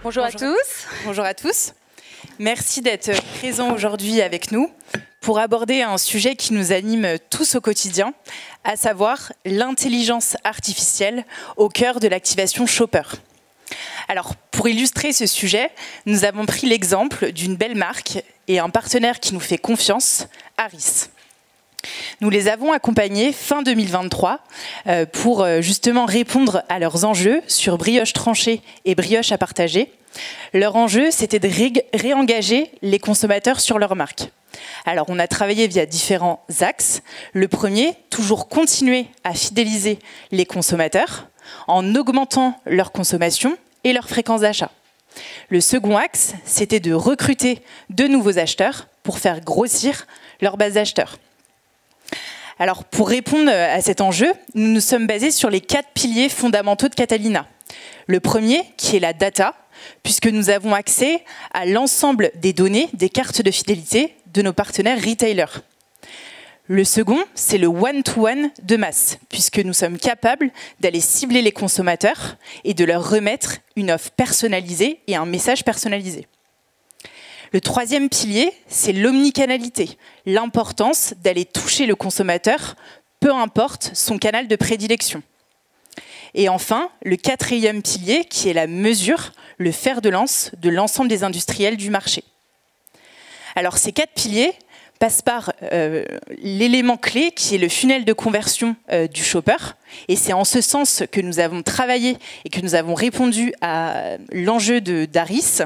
Bonjour à tous. Bonjour à tous. Merci d'être présents aujourd'hui avec nous pour aborder un sujet qui nous anime tous au quotidien, à savoir l'intelligence artificielle au cœur de l'activation Shopper. Alors, pour illustrer ce sujet, nous avons pris l'exemple d'une belle marque et un partenaire qui nous fait confiance, Harris. Nous les avons accompagnés fin 2023 pour justement répondre à leurs enjeux sur brioche tranchée et brioche à partager. Leur enjeu, c'était de réengager les consommateurs sur leur marque. Alors, on a travaillé via différents axes. Le premier, toujours continuer à fidéliser les consommateurs en augmentant leur consommation et leur fréquence d'achat. Le second axe, c'était de recruter de nouveaux acheteurs pour faire grossir leur base d'acheteurs. Alors, pour répondre à cet enjeu, nous nous sommes basés sur les 4 piliers fondamentaux de Catalina. Le premier, qui est la data, puisque nous avons accès à l'ensemble des données des cartes de fidélité de nos partenaires retailers. Le second, c'est le one-to-one de masse, puisque nous sommes capables d'aller cibler les consommateurs et de leur remettre une offre personnalisée et un message personnalisé. Le troisième pilier, c'est l'omnicanalité, l'importance d'aller toucher le consommateur, peu importe son canal de prédilection. Et enfin, le quatrième pilier, qui est la mesure, le fer de lance de l'ensemble des industriels du marché. Alors, ces 4 piliers passent par l'élément clé, qui est le funnel de conversion du shopper. Et c'est en ce sens que nous avons travaillé et que nous avons répondu à l'enjeu d'Harris.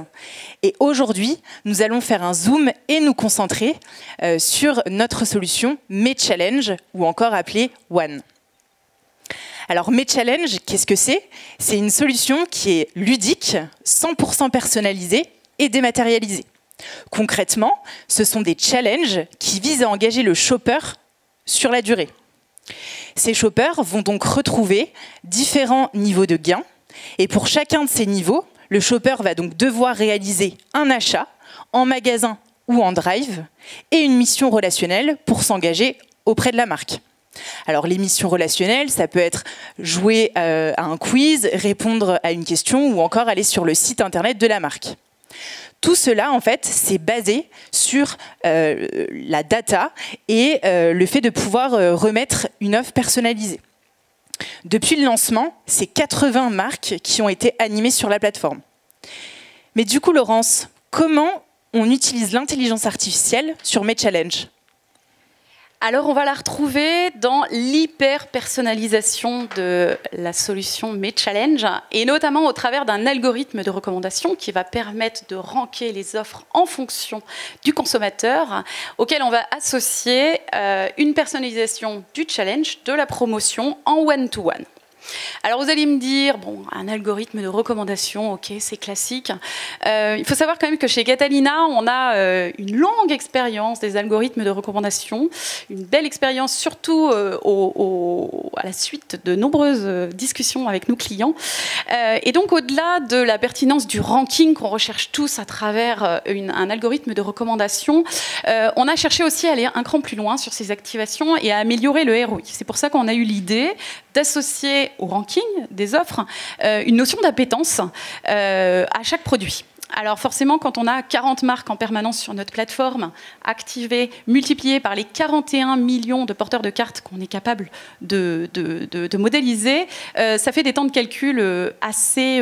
Et aujourd'hui, nous allons faire un zoom et nous concentrer sur notre solution MeChallenge, ou encore appelée One. Alors, MeChallenge, qu'est-ce que c'est? C'est une solution qui est ludique, 100% personnalisée et dématérialisée. Concrètement, ce sont des challenges qui visent à engager le shopper sur la durée. Ces shoppers vont donc retrouver différents niveaux de gains. Et pour chacun de ces niveaux, le shopper va donc devoir réaliser un achat en magasin ou en drive et une mission relationnelle pour s'engager auprès de la marque. Alors, les missions relationnelles, ça peut être jouer à un quiz, répondre à une question ou encore aller sur le site internet de la marque. Tout cela, en fait, c'est basé sur la data et le fait de pouvoir remettre une offre personnalisée. Depuis le lancement, c'est 80 marques qui ont été animées sur la plateforme. Mais du coup, Laurence, comment on utilise l'intelligence artificielle sur MeChallenge ? Alors, on va la retrouver dans l'hyper-personnalisation de la solution MeChallenge, et notamment au travers d'un algorithme de recommandation qui va permettre de ranker les offres en fonction du consommateur, auquel on va associer une personnalisation du challenge, de la promotion en one-to-one. Alors vous allez me dire, bon, un algorithme de recommandation, ok, c'est classique. Il faut savoir quand même que chez Catalina, on a une longue expérience des algorithmes de recommandation, une belle expérience surtout à la suite de nombreuses discussions avec nos clients. Et donc au-delà de la pertinence du ranking qu'on recherche tous à travers un algorithme de recommandation, on a cherché aussi à aller un cran plus loin sur ces activations et à améliorer le ROI. C'est pour ça qu'on a eu l'idée d'associer au ranking des offres une notion d'appétence à chaque produit. Alors forcément, quand on a 40 marques en permanence sur notre plateforme, activées, multipliées par les 41 millions de porteurs de cartes qu'on est capable de modéliser, ça fait des temps de calcul assez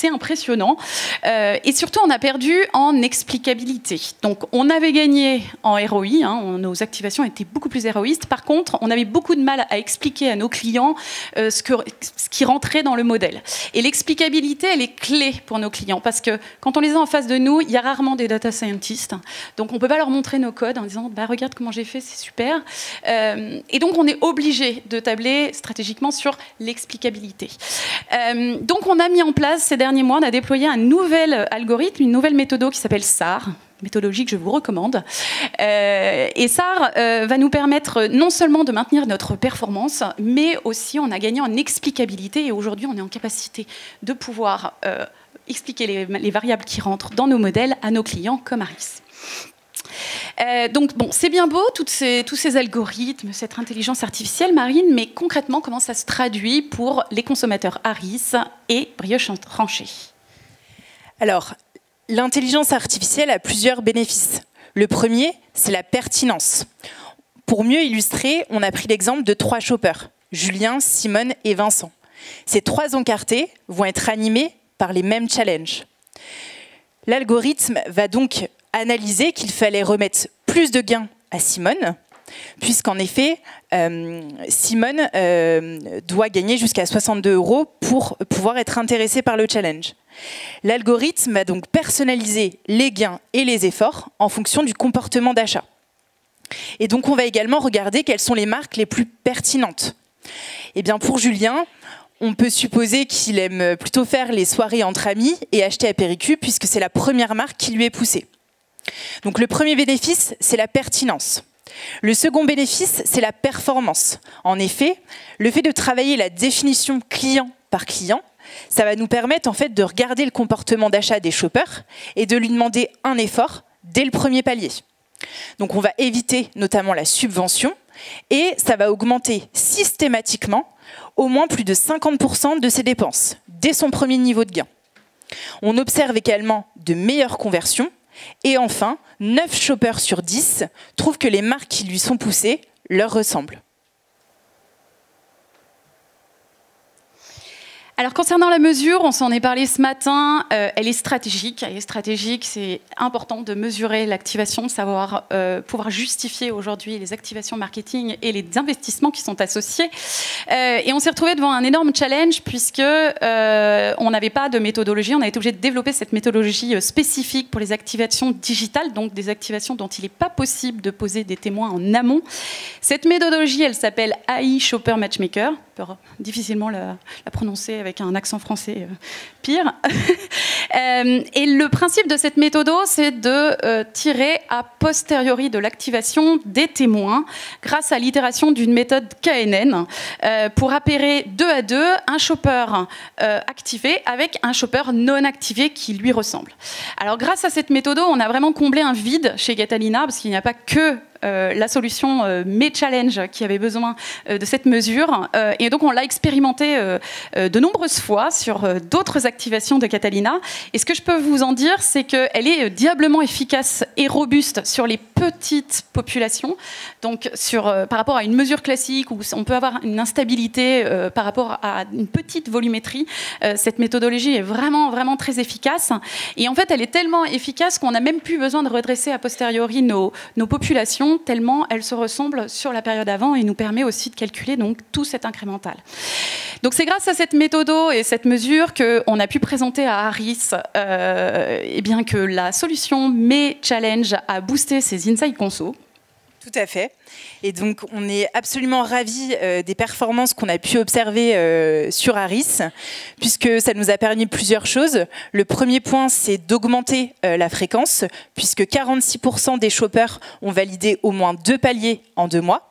impressionnants. Et surtout, on a perdu en explicabilité. Donc, on avait gagné en ROI, nos activations étaient beaucoup plus héroïstes. Par contre, on avait beaucoup de mal à expliquer à nos clients ce qui rentrait dans le modèle. Et l'explicabilité, elle est clé pour nos clients, parce que quand on les a en face de nous, il y a rarement des data scientists. Donc, on ne peut pas leur montrer nos codes en disant bah, « regarde comment j'ai fait, c'est super ». Et donc, on est obligé de tabler stratégiquement sur l'explicabilité. Donc, on a mis en place ces derniers mois, on a déployé un nouvel algorithme, une nouvelle méthode qui s'appelle SAR, méthodologie que je vous recommande. Et SAR va nous permettre non seulement de maintenir notre performance, mais aussi on a gagné en explicabilité. Et aujourd'hui, on est en capacité de pouvoir expliquer les variables qui rentrent dans nos modèles à nos clients comme Harris. Donc, bon, c'est bien beau, tous ces algorithmes, cette intelligence artificielle, Marine, mais concrètement, comment ça se traduit pour les consommateurs Harris et brioche tranchée? Alors, l'intelligence artificielle a plusieurs bénéfices. Le premier, c'est la pertinence. Pour mieux illustrer, on a pris l'exemple de 3 shoppers, Julien, Simone et Vincent. Ces 3 encartés vont être animés par les mêmes challenges. L'algorithme va donc analyser qu'il fallait remettre plus de gains à Simone, puisqu'en effet, Simone doit gagner jusqu'à 62 € pour pouvoir être intéressée par le challenge. L'algorithme va donc personnaliser les gains et les efforts en fonction du comportement d'achat. Et donc, on va également regarder quelles sont les marques les plus pertinentes. Eh bien, pour Julien, on peut supposer qu'il aime plutôt faire les soirées entre amis et acheter à Péricu, puisque c'est la première marque qui lui est poussée. Donc, le premier bénéfice, c'est la pertinence. Le second bénéfice, c'est la performance. En effet, le fait de travailler la définition client par client, ça va nous permettre en fait de regarder le comportement d'achat des shoppers et de lui demander un effort dès le premier palier. Donc on va éviter notamment la subvention et ça va augmenter systématiquement au moins plus de 50% de ses dépenses dès son premier niveau de gain. On observe également de meilleures conversions et enfin, 9 shoppers sur 10 trouvent que les marques qui lui sont poussées leur ressemblent. Alors concernant la mesure, on s'en est parlé ce matin, elle est stratégique. Elle est stratégique, c'est important de mesurer l'activation, de savoir pouvoir justifier aujourd'hui les activations marketing et les investissements qui sont associés. Et on s'est retrouvé devant un énorme challenge puisque on n'avait pas de méthodologie. On a été obligé de développer cette méthodologie spécifique pour les activations digitales, donc des activations dont il n'est pas possible de poser des témoins en amont. Cette méthodologie, elle s'appelle AI Shopper Matchmaker. On peut difficilement la prononcer avec un accent français pire. Et le principe de cette méthode, c'est de tirer a posteriori de l'activation des témoins grâce à l'itération d'une méthode KNN pour appairer 2 à 2 un shopper activé avec un shopper non activé qui lui ressemble. Alors grâce à cette méthode, on a vraiment comblé un vide chez Catalina parce qu'il n'y a pas que la solution MeChallenge qui avait besoin de cette mesure. Et donc, on l'a expérimenté de nombreuses fois sur d'autres activations de Catalina. Et ce que je peux vous en dire, c'est qu'elle est diablement efficace et robuste sur les petites populations. Donc, par rapport à une mesure classique où on peut avoir une instabilité par rapport à une petite volumétrie, cette méthodologie est vraiment, vraiment très efficace. Et en fait, elle est tellement efficace qu'on n'a même plus besoin de redresser a posteriori nos populations, tellement elles se ressemblent sur la période avant et nous permet aussi de calculer donc tout cet incrémental. Donc c'est grâce à cette méthode et cette mesure qu'on a pu présenter à Harris eh bien que la solution MeChallenge a boosté ses insights conso. Tout à fait. Et donc, on est absolument ravis des performances qu'on a pu observer sur Harris, puisque ça nous a permis plusieurs choses. Le premier point, c'est d'augmenter la fréquence, puisque 46% des shoppers ont validé au moins 2 paliers en 2 mois.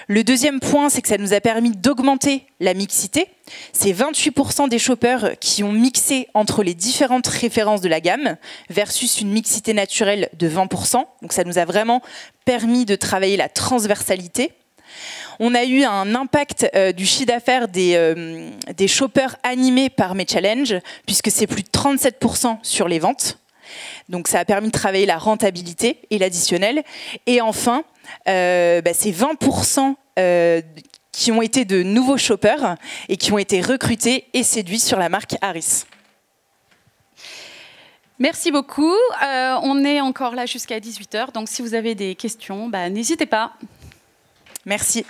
Le deuxième point, c'est que ça nous a permis d'augmenter la mixité. C'est 28% des shoppers qui ont mixé entre les différentes références de la gamme versus une mixité naturelle de 20%. Donc ça nous a vraiment permis de travailler la transversalité. On a eu un impact du chiffre d'affaires des shoppers animés par MeChallenge, puisque c'est plus de 37% sur les ventes. Donc ça a permis de travailler la rentabilité et l'additionnel. Et enfin, c'est 20% qui ont été de nouveaux shoppers et qui ont été recrutés et séduits sur la marque Harris. Merci beaucoup. On est encore là jusqu'à 18h. Donc si vous avez des questions, n'hésitez pas. Merci.